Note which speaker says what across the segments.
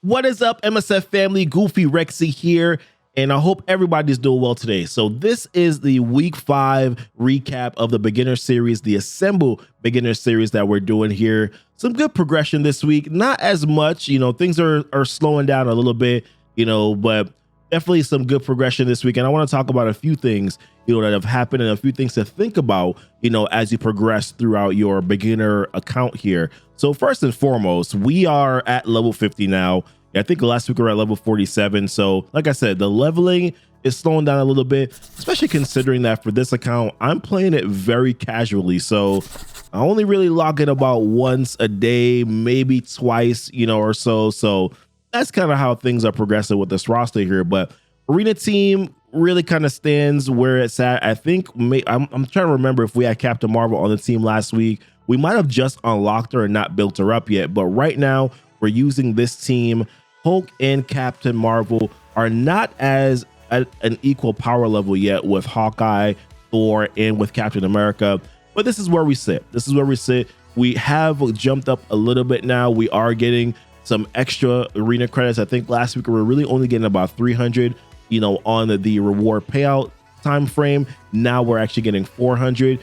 Speaker 1: What is up, MSF family? Goofy Rexy here, and I hope everybody's doing well today. So this is the week 5 recap of the beginner series, the Assemble beginner series that we're doing here. Some good progression this week, not as much, things are slowing down a little bit, but definitely some good progression this week. And I want to talk about a few things, that have happened and a few things to think about, as you progress throughout your beginner account here. So first and foremost, we are at level 50 now. I think last week we were at level 47. So like I said, the leveling is slowing down a little bit, especially considering that for this account, I'm playing it very casually. So I only really log in about once a day, maybe twice, or so. So that's kind of how things are progressing with this roster here. But arena team really kind of stands where it's at. I think I'm trying to remember if we had Captain Marvel on the team last week. We might have just unlocked her and not built her up yet. But right now we're using this team. Hulk and Captain Marvel are not as at an equal power level yet with Hawkeye, Thor, and with Captain America. But this is where we sit. We have jumped up a little bit now. We are getting some extra arena credits. I think last week we were really only getting about 300, on the reward payout time frame. Now we're actually getting 400.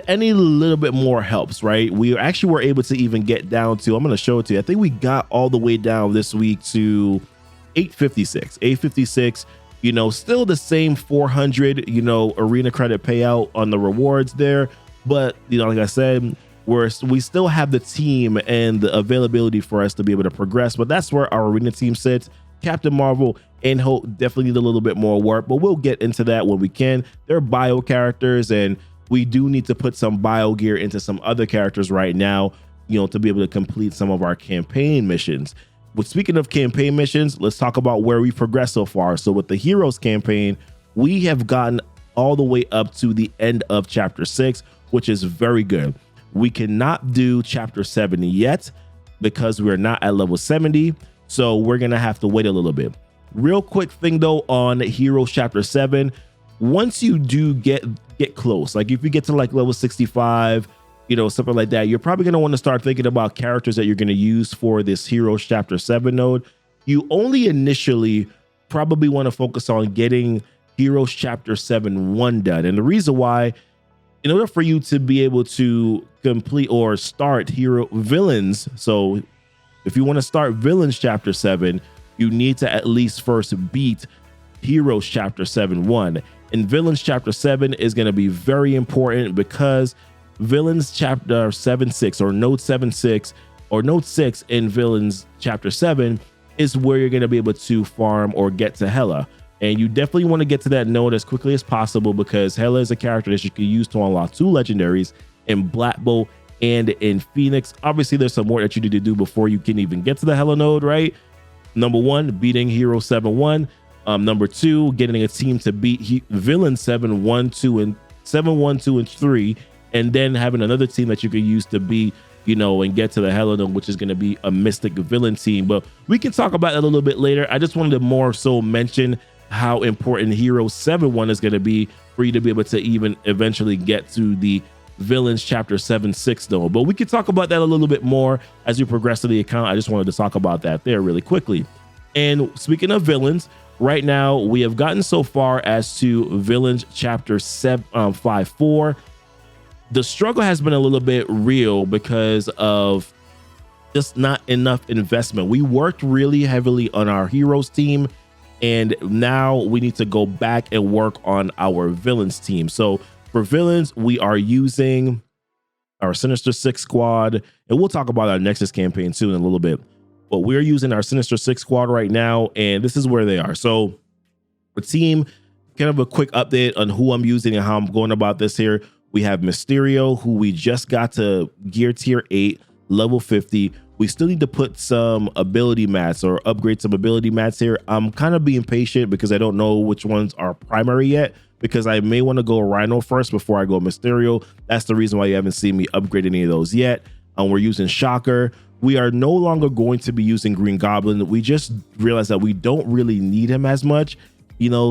Speaker 1: Any little bit more helps, right? We actually were able to even get down to, I'm going to show it to you. I think we got all the way down this week to 856, still the same 400, arena credit payout on the rewards there. But, like I said, we still have the team and the availability for us to be able to progress, but that's where our arena team sits. Captain Marvel and Hulk definitely need a little bit more work, but we'll get into that when we can. They're bio characters, and we do need to put some bio gear into some other characters right now, to be able to complete some of our campaign missions. But speaking of campaign missions, let's talk about where we progressed so far. So with the Heroes campaign, we have gotten all the way up to the end of chapter 6, which is very good. We cannot do chapter 7 yet because we're not at level 70. So we're going to have to wait a little bit. Real quick thing though, on Heroes chapter 7, once you do get close, like if you get to like level 65, something like that, you're probably going to want to start thinking about characters that you're going to use for this Heroes chapter 7 node. You only initially probably want to focus on getting Heroes chapter 7 done. And the reason why, in order for you to be able to complete or start villains, so if you want to start villains chapter 7, you need to at least first beat Heroes chapter 7 and villains chapter 7 is going to be very important because villains chapter 7.6 or node 7.6 or node 6 in villains chapter 7 is where you're going to be able to farm or get to Hela. And you definitely want to get to that node as quickly as possible because Hela is a character that you can use to unlock 2 legendaries in Black Bolt and in Phoenix. Obviously, there's some more that you need to do before you can even get to the Hela node, right? Number 1, beating Hero 7-1. Number 2, getting a team to beat Villain 7-1, 2, and 3, and then having another team that you can use to beat, and get to the Hela node, which is going to be a Mystic Villain team. But we can talk about that a little bit later. I just wanted to more so mention how important Hero 7-1 is going to be for you to be able to even eventually get to the Villains chapter 7.6 though. But we can talk about that a little bit more as we progress to the account. I just wanted to talk about that there really quickly. And speaking of villains, right now we have gotten so far as to Villains chapter 5.4. The struggle has been a little bit real because of just not enough investment. We worked really heavily on our heroes team, and now we need to go back and work on our villains team. So for villains, we are using our Sinister Six squad, and we'll talk about our Nexus campaign too in a little bit. But we're using our Sinister Six squad right now, and this is where they are. So the team, kind of a quick update on who I'm using and how I'm going about this here. We have Mysterio, who we just got to gear tier 8, level 50. We still need to put some ability mats or upgrade some ability mats here. I'm kind of being patient because I don't know which ones are primary yet, because I may want to go Rhino first before I go Mysterio. That's the reason why you haven't seen me upgrade any of those yet. We're using Shocker. We are no longer going to be using Green Goblin. We just realized that we don't really need him as much,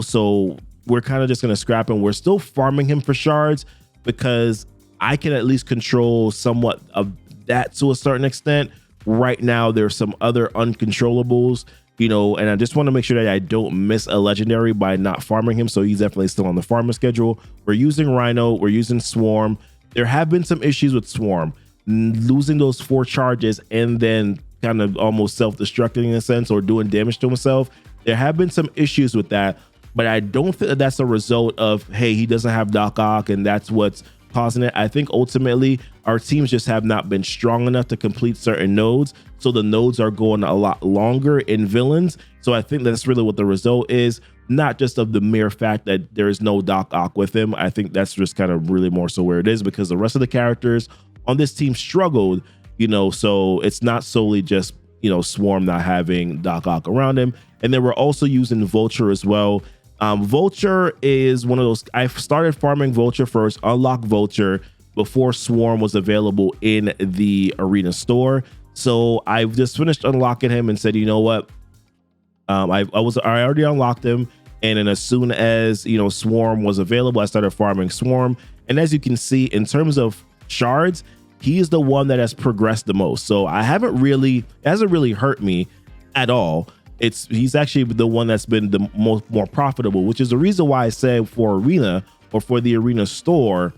Speaker 1: so we're kind of just going to scrap him. We're still farming him for shards because I can at least control somewhat of that to a certain extent. Right now, there's some other uncontrollables, and I just want to make sure that I don't miss a legendary by not farming him. So he's definitely still on the farming schedule. We're using Rhino, we're using Swarm. There have been some issues with Swarm, losing those 4 charges and then kind of almost self-destructing in a sense, or doing damage to himself. There have been some issues with that, but I don't think that that's a result of, hey, he doesn't have Doc Ock and that's what's causing it. I think ultimately our teams just have not been strong enough to complete certain nodes, so the nodes are going a lot longer in villains. So I think that's really what the result is, not just of the mere fact that there is no Doc Ock with him. I think that's just kind of really more so where it is, because the rest of the characters on this team struggled, so it's not solely just Swarm not having Doc Ock around him. And then we're also using Vulture as well. Vulture is one of those, I started farming Vulture first, unlock Vulture before Swarm was available in the arena store. So I've just finished unlocking him and said, you know what, I already unlocked him, and then as soon as Swarm was available, I started farming Swarm. And as you can see, in terms of shards, he is the one that has progressed the most. So it hasn't really hurt me at all. He's actually the one that's been the more profitable, which is the reason why I said for arena, or for the arena store,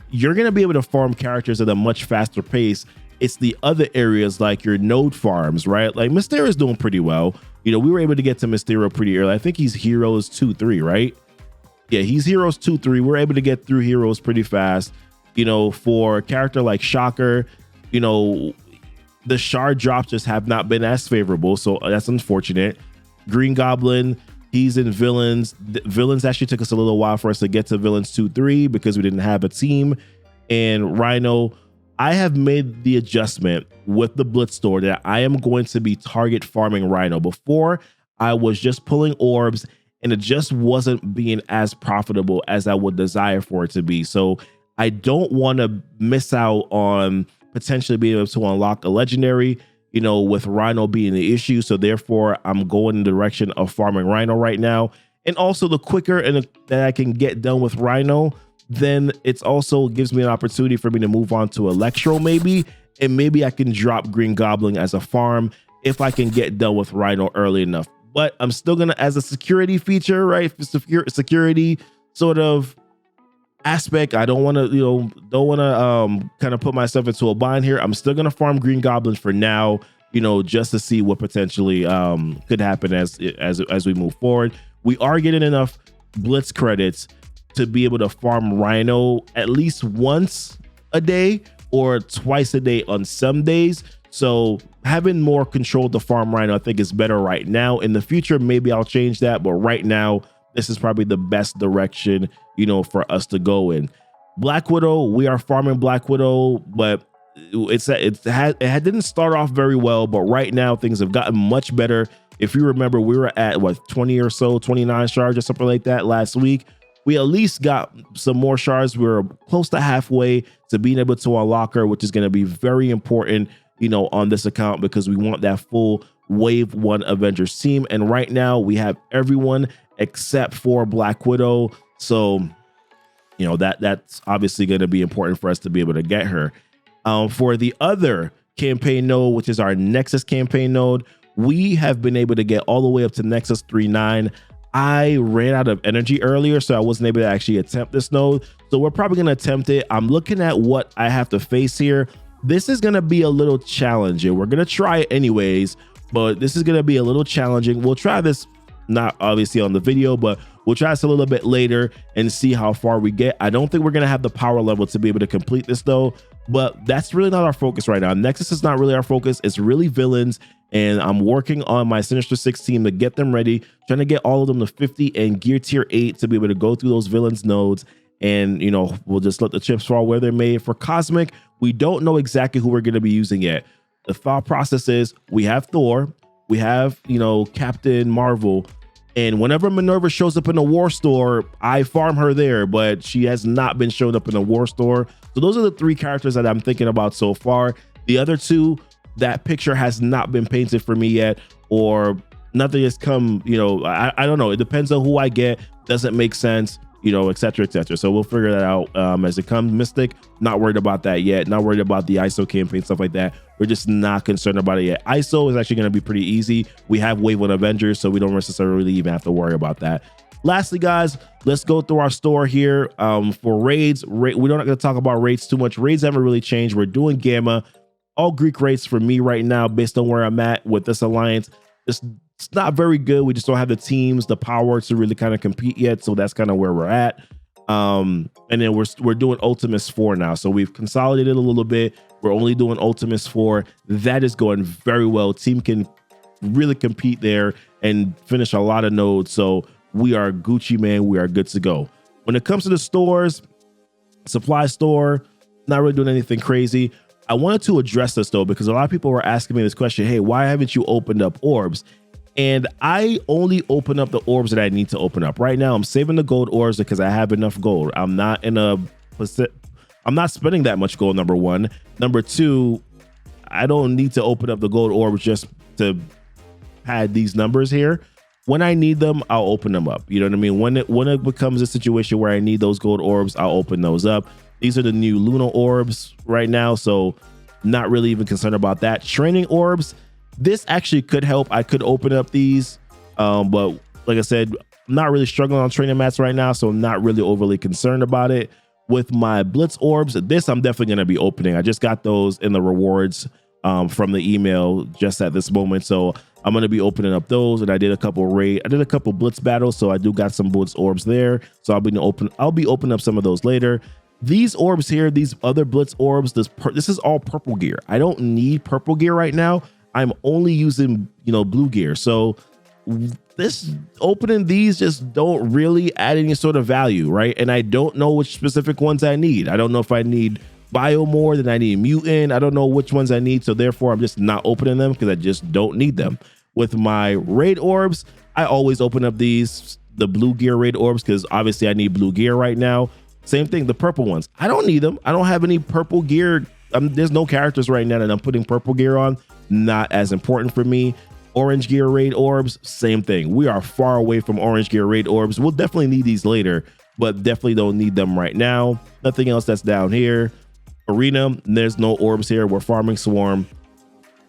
Speaker 1: you're going to be able to farm characters at a much faster pace. It's the other areas like your node farms, right? Like Mysterio is doing pretty well. We were able to get to Mysterio pretty early. I think he's Heroes 2-3, right? Yeah, he's Heroes 2-3. We're able to get through Heroes pretty fast. For a character like Shocker, the shard drops just have not been as favorable, so that's unfortunate. Green Goblin, he's in villains. Villains actually took us a little while for us to get to villains 2-3 because we didn't have a team. And Rhino, I have made the adjustment with the Blitz store that I am going to be target farming Rhino. Before, I was just pulling orbs, and it just wasn't being as profitable as I would desire for it to be. So I don't want to miss out on potentially being able to unlock a legendary, with Rhino being the issue. So therefore, I'm going in the direction of farming Rhino right now. And also, the quicker that I can get done with Rhino, then it's also gives me an opportunity for me to move on to Electro maybe, and maybe I can drop Green Goblin as a farm if I can get done with Rhino early enough. But I'm still gonna, as a security feature, right? Security sort of aspect, I don't want to kind of put myself into a bind here. I'm still gonna farm Green Goblins for now, just to see what potentially could happen as we move forward. We are getting enough Blitz credits to be able to farm Rhino at least once a day or twice a day on some days. So having more control to farm Rhino, I think, is better right now. In the future, maybe I'll change that, but right now, this is probably the best direction, for us to go in. Black Widow, we are farming Black Widow, but it didn't start off very well, but right now things have gotten much better. If you remember, we were at 20 or so, 29 shards or something like that last week. We at least got some more shards. We're close to halfway to being able to unlock her, which is going to be very important, on this account, because we want that full Wave 1 Avengers team. And right now we have everyone except for Black Widow. So, that's obviously going to be important for us to be able to get her. For the other campaign node, which is our Nexus campaign node, we have been able to get all the way up to Nexus 3.9. I ran out of energy earlier, so I wasn't able to actually attempt this node. So we're probably going to attempt it. I'm looking at what I have to face here. This is going to be a little challenging. We're going to try it anyways, but this is going to be a little challenging. We'll try this, not obviously on the video, but we'll try this a little bit later and see how far we get. I don't think we're going to have the power level to be able to complete this though, but that's really not our focus right now. Nexus is not really our focus. It's really villains, and I'm working on my Sinister 6 team to get them ready, trying to get all of them to 50 and gear tier 8 to be able to go through those villains nodes. And, we'll just let the chips fall where they're made. For Cosmic, we don't know exactly who we're going to be using yet. The thought process is we have Thor, we have, Captain Marvel, and whenever Minerva shows up in the War Store, I farm her there, but she has not been showing up in the War Store. So those are the 3 characters that I'm thinking about so far. The other 2, that picture has not been painted for me yet, or nothing has come, I don't know. It depends on who I get. Doesn't make sense. etc., etc. So we'll figure that out as it comes. Mystic, not worried about that yet. Not worried about the ISO campaign, stuff like that. We're just not concerned about it yet. ISO is actually going to be pretty easy. We have Wave 1 Avengers, so we don't necessarily even have to worry about that. Lastly, guys, let's go through our store here for raids. We're not going to talk about raids too much. Raids haven't really changed. We're doing Gamma. All Greek raids for me right now, based on where I'm at with this alliance. It's not very good. We just don't have the teams, the power to really kind of compete yet. So that's kind of where we're at. And then we're doing Ultimus 4 now. So we've consolidated a little bit. We're only doing Ultimus 4. That is going very well. Team can really compete there and finish a lot of nodes. So we are Gucci, man. We are good to go. When it comes to the stores, supply store, not really doing anything crazy. I wanted to address this though, because a lot of people were asking me this question. Hey, why haven't you opened up orbs? And I only open up the orbs that I need to open up. Right now, I'm saving the gold orbs because I have enough gold. I'm not spending that much gold, number one. Number two, I don't need to open up the gold orbs just to pad these numbers here. When I need them, I'll open them up. You know what I mean? When it becomes a situation where I need those gold orbs, I'll open those up. These are the new Luna orbs right now, so not really even concerned about that. Training orbs, this actually could help. I could open up these, but like I said, I'm not really struggling on training mats right now, so I'm not really overly concerned about it. With my Blitz orbs, this I'm definitely going to be opening. I just got those in the rewards from the email just at this moment, so I'm going to be opening up those. And I did a couple Blitz battles, so I do got some Blitz orbs there. So I'll be opening up some of those later. These orbs here, these other Blitz orbs, this is all purple gear. I don't need purple gear right now. I'm only using, blue gear. So this opening these just don't really add any sort of value, right? And I don't know which specific ones I need. I don't know if I need bio more than I need mutant. I don't know which ones I need. So therefore, I'm just not opening them because I just don't need them. With my raid orbs, I always open up the blue gear raid orbs because obviously I need blue gear right now. Same thing, the purple ones. I don't need them. I don't have any purple gear. There's no characters right now that I'm putting purple gear on. Not as important for me. Orange gear raid orbs, same thing. We are far away from orange gear raid orbs. We'll definitely need these later, but definitely don't need them right now. Nothing else that's down here. Arena, there's no orbs here. We're farming Swarm.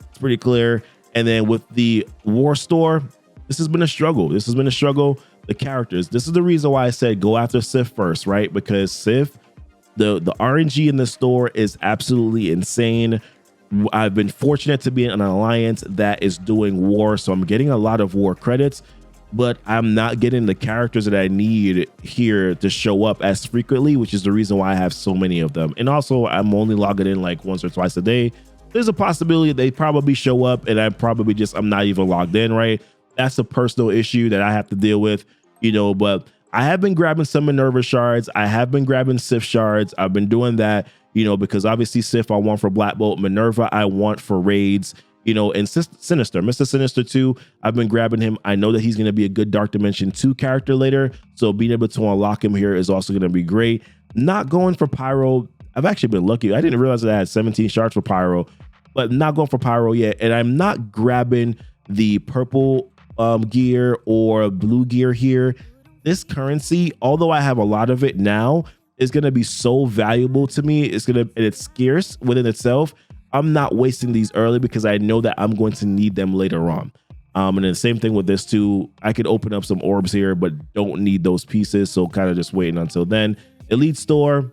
Speaker 1: It's pretty clear. And then with the War Store, this has been a struggle. The characters. This is the reason why I said go after Sif first, right? Because Sif, the RNG in the store is absolutely insane. I've been fortunate to be in an alliance that is doing war, so I'm getting a lot of war credits, but I'm not getting the characters that I need here to show up as frequently, which is the reason why I have so many of them. And also, I'm only logging in like once or twice a day. There's a possibility they probably show up and I'm not even logged in, right? That's a personal issue that I have to deal with, but I have been grabbing some Minerva shards. I have been grabbing Sif shards. I've been doing that, because obviously Sif I want for Black Bolt, Minerva I want for raids, and Sinister, Mr. Sinister 2, I've been grabbing him. I know that he's going to be a good Dark Dimension 2 character later, so being able to unlock him here is also going to be great. Not going for Pyro. I've actually been lucky. I didn't realize that I had 17 shards for Pyro, but not going for Pyro yet. And I'm not grabbing the purple gear or blue gear here. This currency, although I have a lot of it now, is going to be so valuable to me. It's scarce within itself. I'm not wasting these early because I know that I'm going to need them later on. And then the same thing with this too. I could open up some orbs here, but don't need those pieces. So kind of just waiting until then. Elite Store.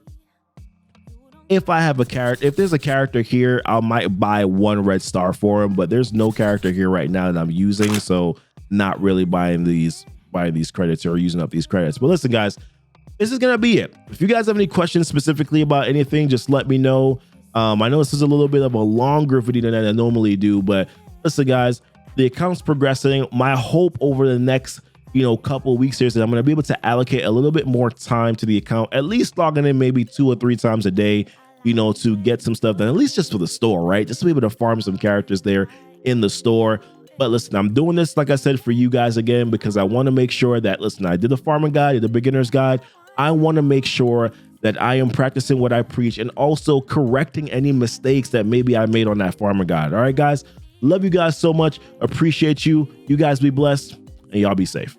Speaker 1: If there's a character here, I might buy one red star for him, but there's no character here right now that I'm using. So not really buying these credits or using up these credits. But listen, guys, this is gonna be it. If you guys have any questions specifically about anything, just let me know. I know this is a little bit of a longer video than I normally do, but listen, guys, the account's progressing. My hope over the next couple of weeks here is that I'm going to be able to allocate a little bit more time to the account, at least logging in maybe 2 or 3 times a day, to get some stuff done, at least just for the store, right? Just to be able to farm some characters there in the store. But listen, I'm doing this, like I said, for you guys again, because I want to make sure that, listen, I did the farming guide, I did the beginner's guide. I want to make sure that I am practicing what I preach and also correcting any mistakes that maybe I made on that farming guide. All right, guys, love you guys so much. Appreciate you. You guys be blessed and y'all be safe.